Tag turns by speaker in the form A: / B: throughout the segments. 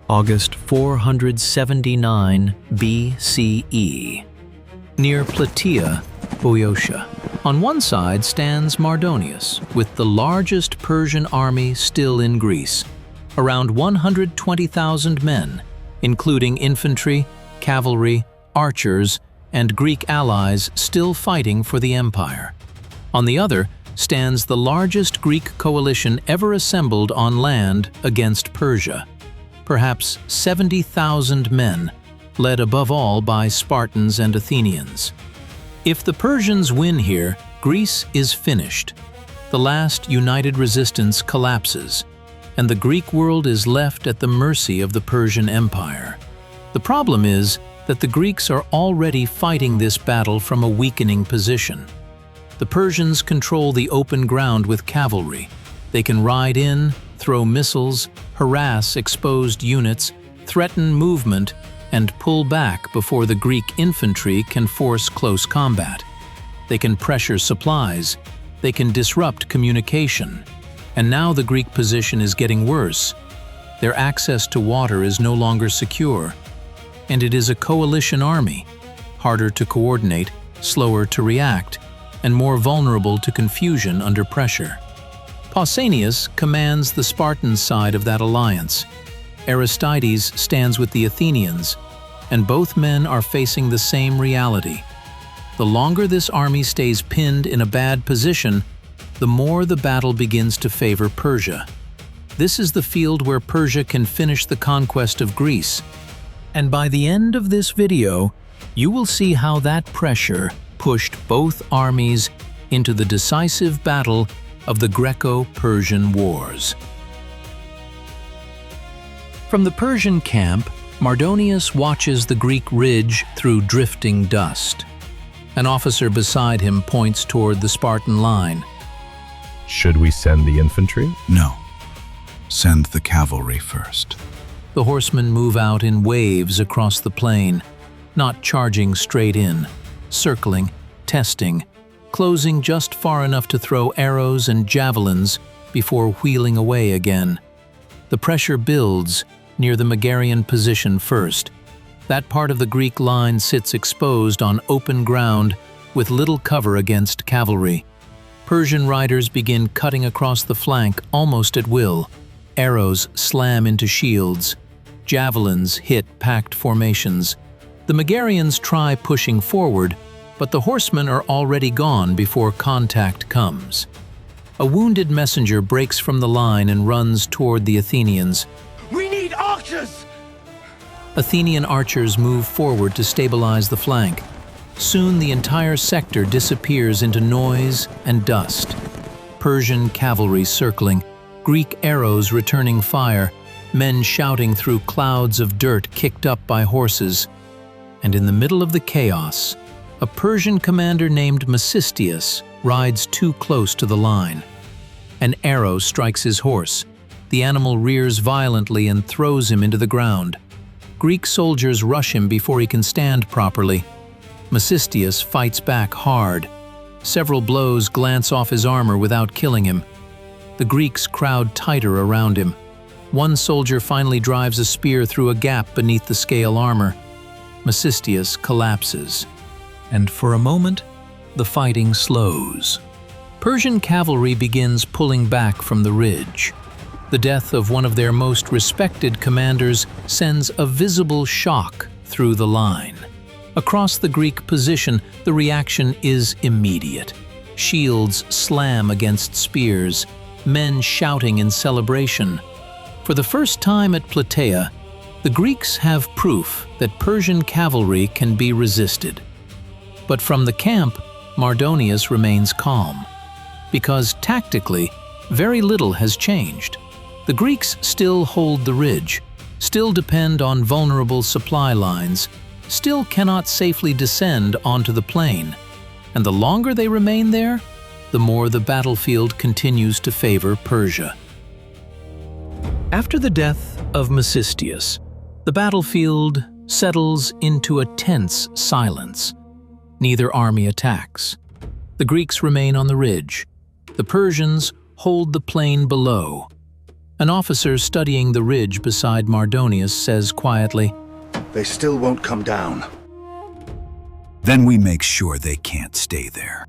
A: August 479 BCE. Near Plataea, Boeotia. On one side stands Mardonius, with the largest Persian army still in Greece, around 120,000 men, including infantry, cavalry, archers, and Greek allies still fighting for the empire. On the other stands the largest Greek coalition ever assembled on land against Persia, perhaps 70,000 men, led above all by Spartans and Athenians. If the Persians win here, Greece is finished. The last united resistance collapses, and the Greek world is left at the mercy of the Persian Empire. The problem is that the Greeks are already fighting this battle from a weakening position. The Persians control the open ground with cavalry. They can ride in, throw missiles, harass exposed units, threaten movement, and pull back before the Greek infantry can force close combat. They can pressure supplies. They can disrupt communication. And now the Greek position is getting worse. Their access to water is no longer secure. And it is a coalition army, harder to coordinate, slower to react, and more vulnerable to confusion under pressure. Pausanias commands the Spartan side of that alliance. Aristides stands with the Athenians, and both men are facing the same reality. The longer this army stays pinned in a bad position, the more the battle begins to favor Persia. This is the field where Persia can finish the conquest of Greece. And by the end of this video, you will see how that pressure pushed both armies into the decisive battle of the Greco-Persian Wars. From the Persian camp, Mardonius watches the Greek ridge through drifting dust. An officer beside him points toward the Spartan line.
B: Should we send the infantry?
C: No. Send the cavalry first.
A: The horsemen move out in waves across the plain, not charging straight in, circling, testing, closing just far enough to throw arrows and javelins before wheeling away again. The pressure builds near the Megarian position first. That part of the Greek line sits exposed on open ground with little cover against cavalry. Persian riders begin cutting across the flank almost at will. Arrows slam into shields. Javelins hit packed formations. The Megarians try pushing forward, but the horsemen are already gone before contact comes. A wounded messenger breaks from the line and runs toward the Athenians.
D: We need archers!
A: Athenian archers move forward to stabilize the flank. Soon the entire sector disappears into noise and dust. Persian cavalry circling, Greek arrows returning fire, men shouting through clouds of dirt kicked up by horses. And in the middle of the chaos, a Persian commander named Mecistius rides too close to the line. An arrow strikes his horse. The animal rears violently and throws him into the ground. Greek soldiers rush him before he can stand properly. Mecistius fights back hard. Several blows glance off his armor without killing him. The Greeks crowd tighter around him. One soldier finally drives a spear through a gap beneath the scale armor. Mecistius collapses. And for a moment, the fighting slows. Persian cavalry begins pulling back from the ridge. The death of one of their most respected commanders sends a visible shock through the line. Across the Greek position, the reaction is immediate. Shields slam against spears, men shouting in celebration. For the first time at Plataea, the Greeks have proof that Persian cavalry can be resisted. But from the camp, Mardonius remains calm. Because tactically, very little has changed. The Greeks still hold the ridge, still depend on vulnerable supply lines, still cannot safely descend onto the plain. And the longer they remain there, the more the battlefield continues to favor Persia. After the death of Mecistius, the battlefield settles into a tense silence. Neither army attacks. The Greeks remain on the ridge. The Persians hold the plain below. An officer studying the ridge beside Mardonius says quietly,
D: They still won't come down.
C: Then we make sure they can't stay there.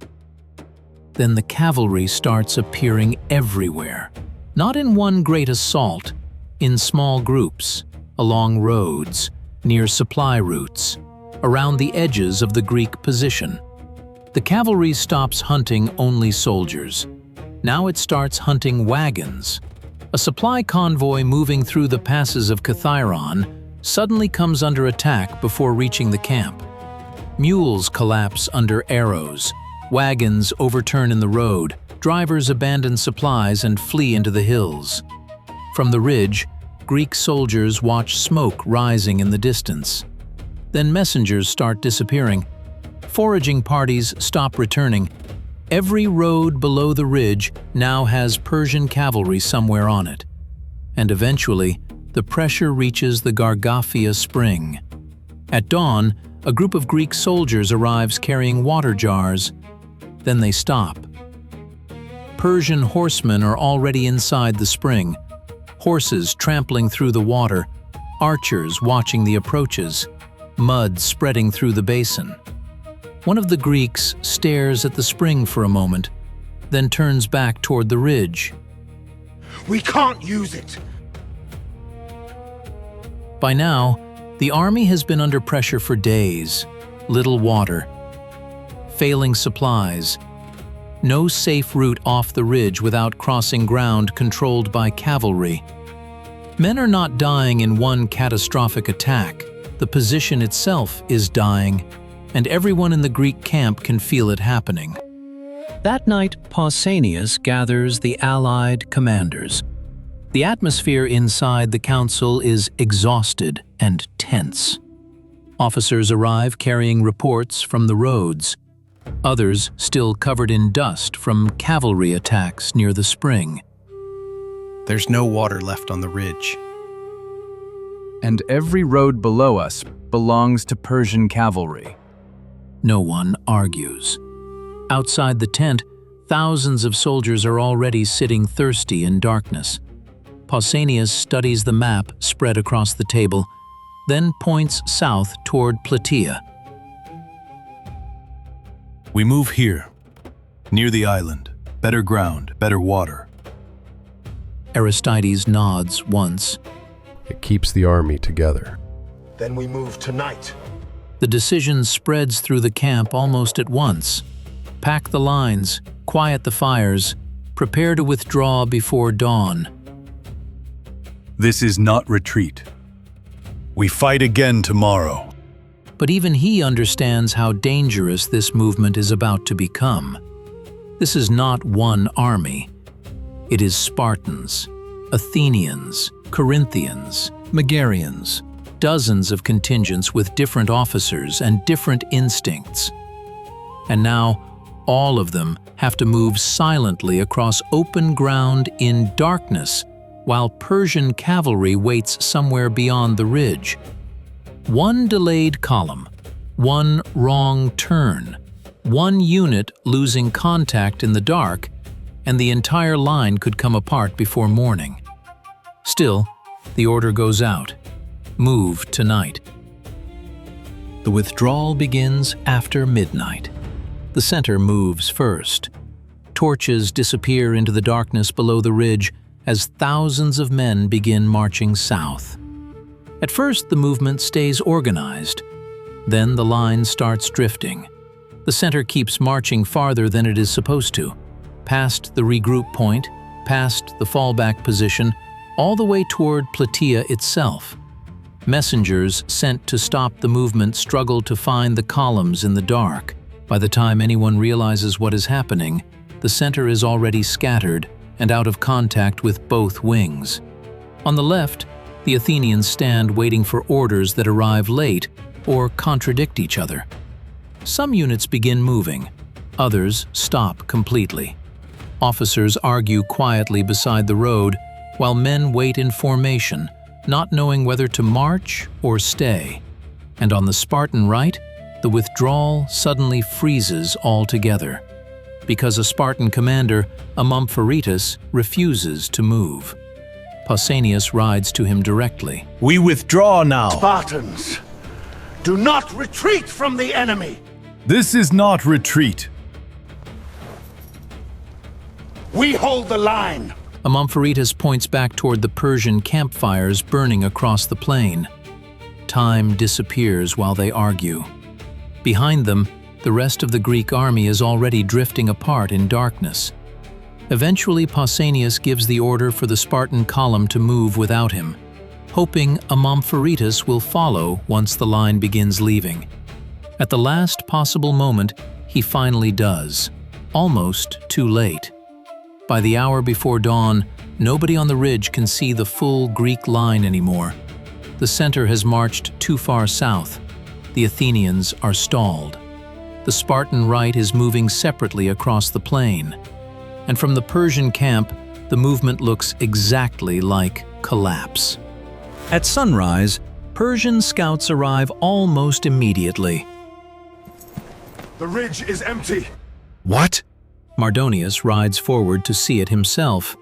A: Then the cavalry starts appearing everywhere, not in one great assault, in small groups, along roads, near supply routes, around the edges of the Greek position. The cavalry stops hunting only soldiers. Now it starts hunting wagons. A supply convoy moving through the passes of Cathiron suddenly comes under attack before reaching the camp. Mules collapse under arrows. Wagons overturn in the road. Drivers abandon supplies and flee into the hills. From the ridge, Greek soldiers watch smoke rising in the distance. Then messengers start disappearing. Foraging parties stop returning. Every road below the ridge now has Persian cavalry somewhere on it. And eventually, the pressure reaches the Gargaphia Spring. At dawn, a group of Greek soldiers arrives carrying water jars. Then they stop. Persian horsemen are already inside the spring, horses trampling through the water, archers watching the approaches, mud spreading through the basin. One of the Greeks stares at the spring for a moment, then turns back toward the ridge.
D: We can't use it!
A: By now, the army has been under pressure for days. Little water, failing supplies, no safe route off the ridge without crossing ground controlled by cavalry. Men are not dying in one catastrophic attack. The position itself is dying, and everyone in the Greek camp can feel it happening. That night, Pausanias gathers the allied commanders. The atmosphere inside the council is exhausted and tense. Officers arrive carrying reports from the roads, others still covered in dust from cavalry attacks near the spring.
E: There's no water left on the ridge.
F: And every road below us belongs to Persian cavalry.
A: No one argues. Outside the tent, thousands of soldiers are already sitting thirsty in darkness. Pausanias studies the map spread across the table, then points south toward Plataea.
C: We move here, near the island. Better ground, better water.
A: Aristides nods once.
B: It keeps the army together.
D: Then we move tonight.
A: The decision spreads through the camp almost at once. Pack the lines, quiet the fires, prepare to withdraw before dawn.
C: This is not retreat. We fight again tomorrow.
A: But even he understands how dangerous this movement is about to become. This is not one army. It is Spartans, Athenians, Corinthians, Megarians, dozens of contingents with different officers and different instincts. And now, all of them have to move silently across open ground in darkness while Persian cavalry waits somewhere beyond the ridge. One delayed column, one wrong turn, one unit losing contact in the dark, and the entire line could come apart before morning. Still, the order goes out. Move tonight. The withdrawal begins after midnight. The center moves first. Torches disappear into the darkness below the ridge as thousands of men begin marching south. At first, the movement stays organized. Then the line starts drifting. The center keeps marching farther than it is supposed to, past the regroup point, past the fallback position, all the way toward Plataea itself. Messengers sent to stop the movement struggle to find the columns in the dark. By the time anyone realizes what is happening, the center is already scattered and out of contact with both wings. On the left, the Athenians stand waiting for orders that arrive late or contradict each other. Some units begin moving, others stop completely. Officers argue quietly beside the road while men wait in formation, not knowing whether to march or stay. And on the Spartan right, the withdrawal suddenly freezes altogether, because a Spartan commander, Amompharitus, refuses to move. Pausanias rides to him directly.
C: We withdraw now.
D: Spartans, do not retreat from the enemy!
C: This is not retreat.
D: We hold the line!
A: Amompharetus points back toward the Persian campfires burning across the plain. Time disappears while they argue. Behind them, the rest of the Greek army is already drifting apart in darkness. Eventually, Pausanias gives the order for the Spartan column to move without him, hoping Amompharetus will follow once the line begins leaving. At the last possible moment, he finally does, almost too late. By the hour before dawn, nobody on the ridge can see the full Greek line anymore. The center has marched too far south. The Athenians are stalled. The Spartan right is moving separately across the plain. And from the Persian camp, the movement looks exactly like collapse. At sunrise, Persian scouts arrive almost immediately.
D: The ridge is empty!
C: What?
A: Mardonius rides forward to see it himself.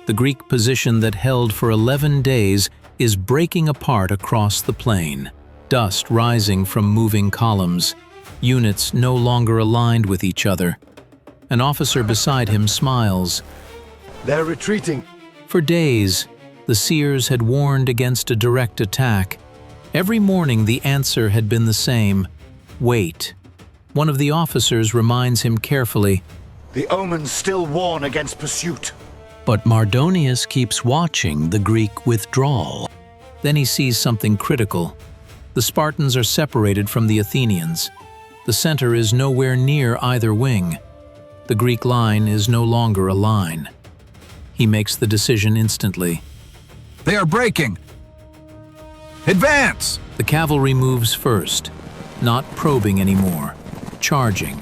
A: The Greek position that held for 11 days is breaking apart across the plain, dust rising from moving columns, units no longer aligned with each other. An officer beside him smiles.
D: They're retreating.
A: For days, the seers had warned against a direct attack. Every morning the answer had been the same: wait. One of the officers reminds him carefully,
D: The omens still warn against pursuit.
A: but Mardonius keeps watching the Greek withdrawal. Then he sees something critical. The Spartans are separated from the Athenians. The center is nowhere near either wing. The Greek line is no longer a line. He makes the decision instantly.
F: They are breaking! Advance!
A: The cavalry moves first, not probing anymore, charging.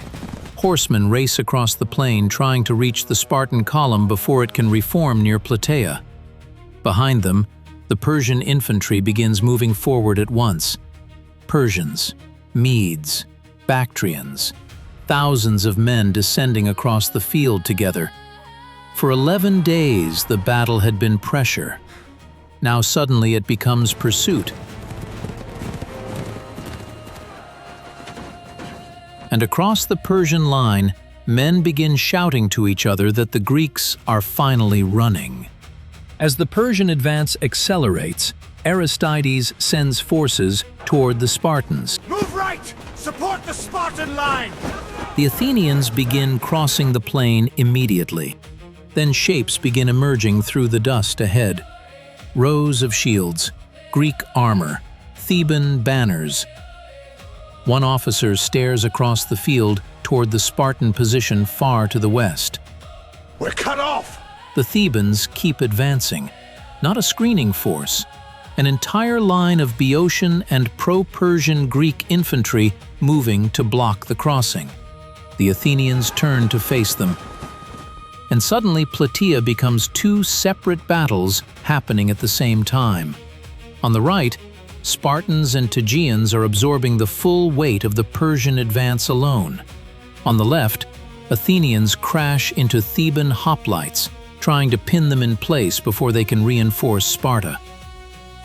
A: Horsemen race across the plain trying to reach the Spartan column before it can reform near Plataea. Behind them, the Persian infantry begins moving forward at once. Persians, Medes, Bactrians, thousands of men descending across the field together. For 11 days, the battle had been pressure. Now suddenly it becomes pursuit. And across the Persian line, men begin shouting to each other that the Greeks are finally running. As the Persian advance accelerates, Aristides sends forces toward the Spartans.
D: Move right! Support the Spartan line!
A: The Athenians begin crossing the plain immediately. Then shapes begin emerging through the dust ahead. Rows of shields, Greek armor, Theban banners. One officer stares across the field toward the Spartan position far to the west.
D: We're cut off!
A: The Thebans keep advancing, not a screening force. An entire line of Boeotian and pro-Persian Greek infantry moving to block the crossing. The Athenians turn to face them. And suddenly Plataea becomes two separate battles happening at the same time. On the right, Spartans and Tegeans are absorbing the full weight of the Persian advance alone. On the left, Athenians crash into Theban hoplites, trying to pin them in place before they can reinforce Sparta.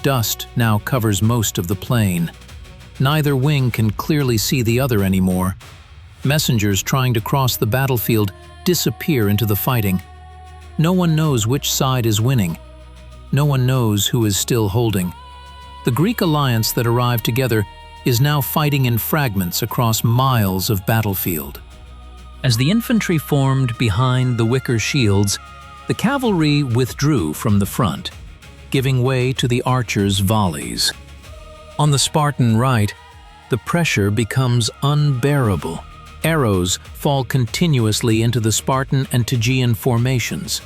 A: Dust now covers most of the plain. Neither wing can clearly see the other anymore. Messengers trying to cross the battlefield disappear into the fighting. No one knows which side is winning. No one knows who is still holding. The Greek alliance that arrived together is now fighting in fragments across miles of battlefield. As the infantry formed behind the wicker shields, the cavalry withdrew from the front, giving way to the archers' volleys. On the Spartan right, the pressure becomes unbearable. Arrows fall continuously into the Spartan and Tegean formations.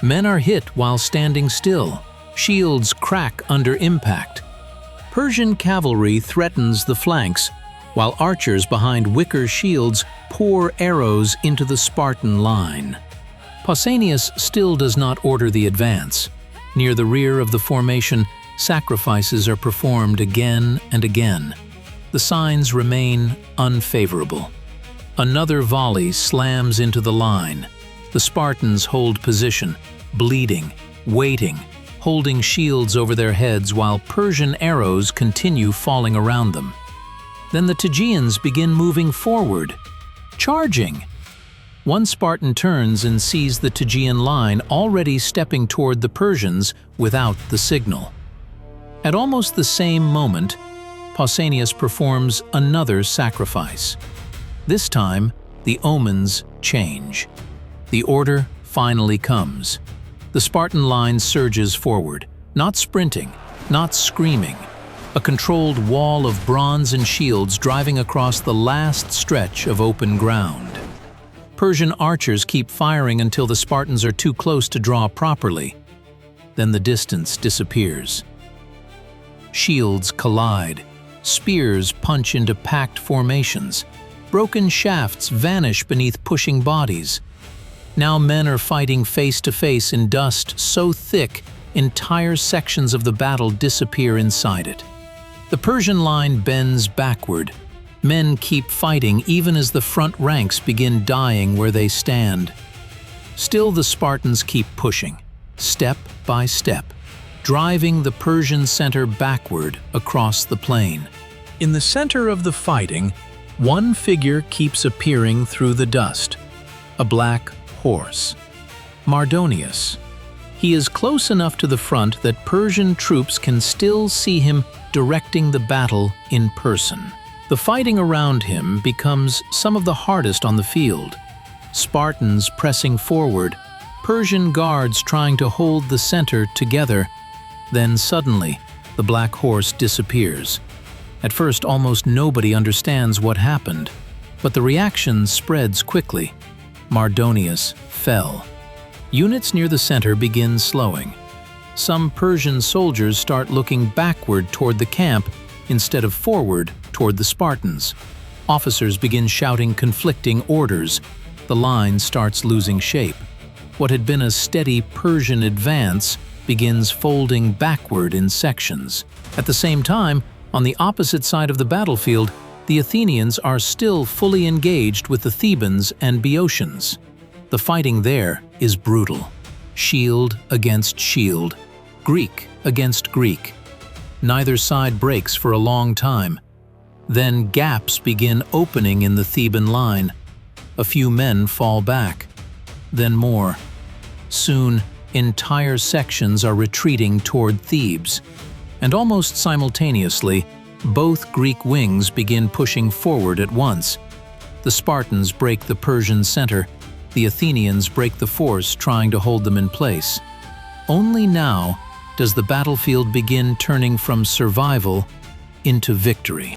A: Men are hit while standing still. Shields crack under impact. Persian cavalry threatens the flanks, while archers behind wicker shields pour arrows into the Spartan line. Pausanias still does not order the advance. Near the rear of the formation, sacrifices are performed again and again. The signs remain unfavorable. Another volley slams into the line. The Spartans hold position, bleeding, waiting, holding shields over their heads while Persian arrows continue falling around them. Then the Tegeans begin moving forward, charging. One Spartan turns and sees the Tegean line already stepping toward the Persians without the signal. At almost the same moment, Pausanias performs another sacrifice. This time, the omens change. The order finally comes. The Spartan line surges forward, not sprinting, not screaming. A controlled wall of bronze and shields driving across the last stretch of open ground. Persian archers keep firing until the Spartans are too close to draw properly. Then the distance disappears. Shields collide. Spears punch into packed formations. Broken shafts vanish beneath pushing bodies. Now men are fighting face to face in dust so thick, entire sections of the battle disappear inside it. The Persian line bends backward. Men keep fighting even as the front ranks begin dying where they stand. Still the Spartans keep pushing, step by step, driving the Persian center backward across the plain. In the center of the fighting, one figure keeps appearing through the dust, a black horse. Mardonius. He is close enough to the front that Persian troops can still see him directing the battle in person. The fighting around him becomes some of the hardest on the field. Spartans pressing forward, Persian guards trying to hold the center together. Then suddenly, the black horse disappears. At first, almost nobody understands what happened, but the reaction spreads quickly. Mardonius fell. Units near the center begin slowing. Some Persian soldiers start looking backward toward the camp instead of forward toward the Spartans. Officers begin shouting conflicting orders. The line starts losing shape. What had been a steady Persian advance begins folding backward in sections. At the same time, on the opposite side of the battlefield, the Athenians are still fully engaged with the Thebans and Boeotians. The fighting there is brutal. Shield against shield, Greek against Greek. Neither side breaks for a long time. Then gaps begin opening in the Theban line. A few men fall back. Then more. Soon, entire sections are retreating toward Thebes. And almost simultaneously, both Greek wings begin pushing forward at once. The Spartans break the Persian center. The Athenians break the force trying to hold them in place. Only now does the battlefield begin turning from survival into victory.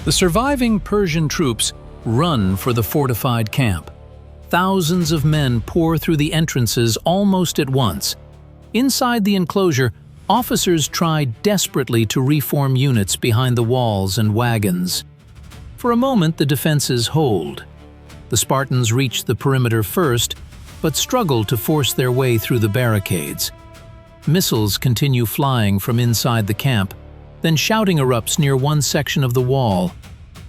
A: The surviving Persian troops run for the fortified camp. Thousands of men pour through the entrances almost at once. Inside the enclosure, officers try desperately to reform units behind the walls and wagons. For a moment, the defenses hold. The Spartans reach the perimeter first, but struggle to force their way through the barricades. Missiles continue flying from inside the camp, then shouting erupts near one section of the wall.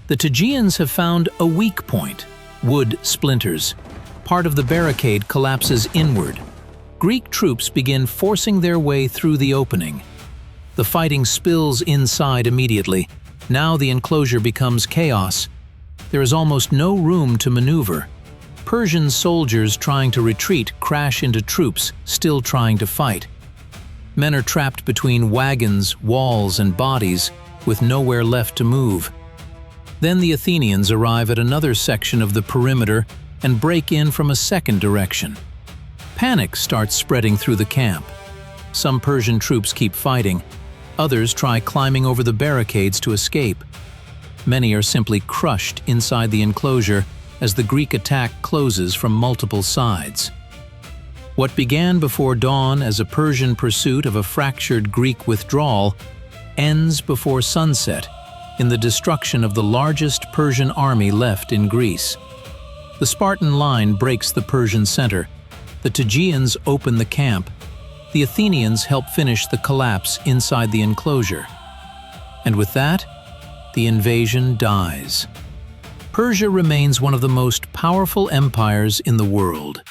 A: The Tegeans have found a weak point: wood splinters. Part of the barricade collapses inward. Greek troops begin forcing their way through the opening. The fighting spills inside immediately. Now the enclosure becomes chaos. There is almost no room to maneuver. Persian soldiers trying to retreat crash into troops still trying to fight. Men are trapped between wagons, walls, and bodies, with nowhere left to move. Then the Athenians arrive at another section of the perimeter and break in from a second direction. Panic starts spreading through the camp. Some Persian troops keep fighting. Others try climbing over the barricades to escape. Many are simply crushed inside the enclosure as the Greek attack closes from multiple sides. What began before dawn as a Persian pursuit of a fractured Greek withdrawal ends before sunset in the destruction of the largest Persian army left in Greece. The Spartan line breaks the Persian center. The Tegeans open the camp. The Athenians help finish the collapse inside the enclosure. And with that, the invasion dies. Persia remains one of the most powerful empires in the world.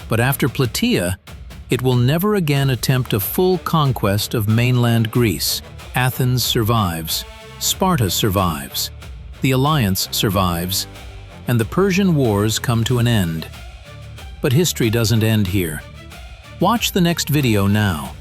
A: But after Plataea, It will never again attempt a full conquest of mainland Greece. Athens survives, Sparta survives, the alliance survives, and the Persian Wars come to an end. But history doesn't end here. Watch the next video now.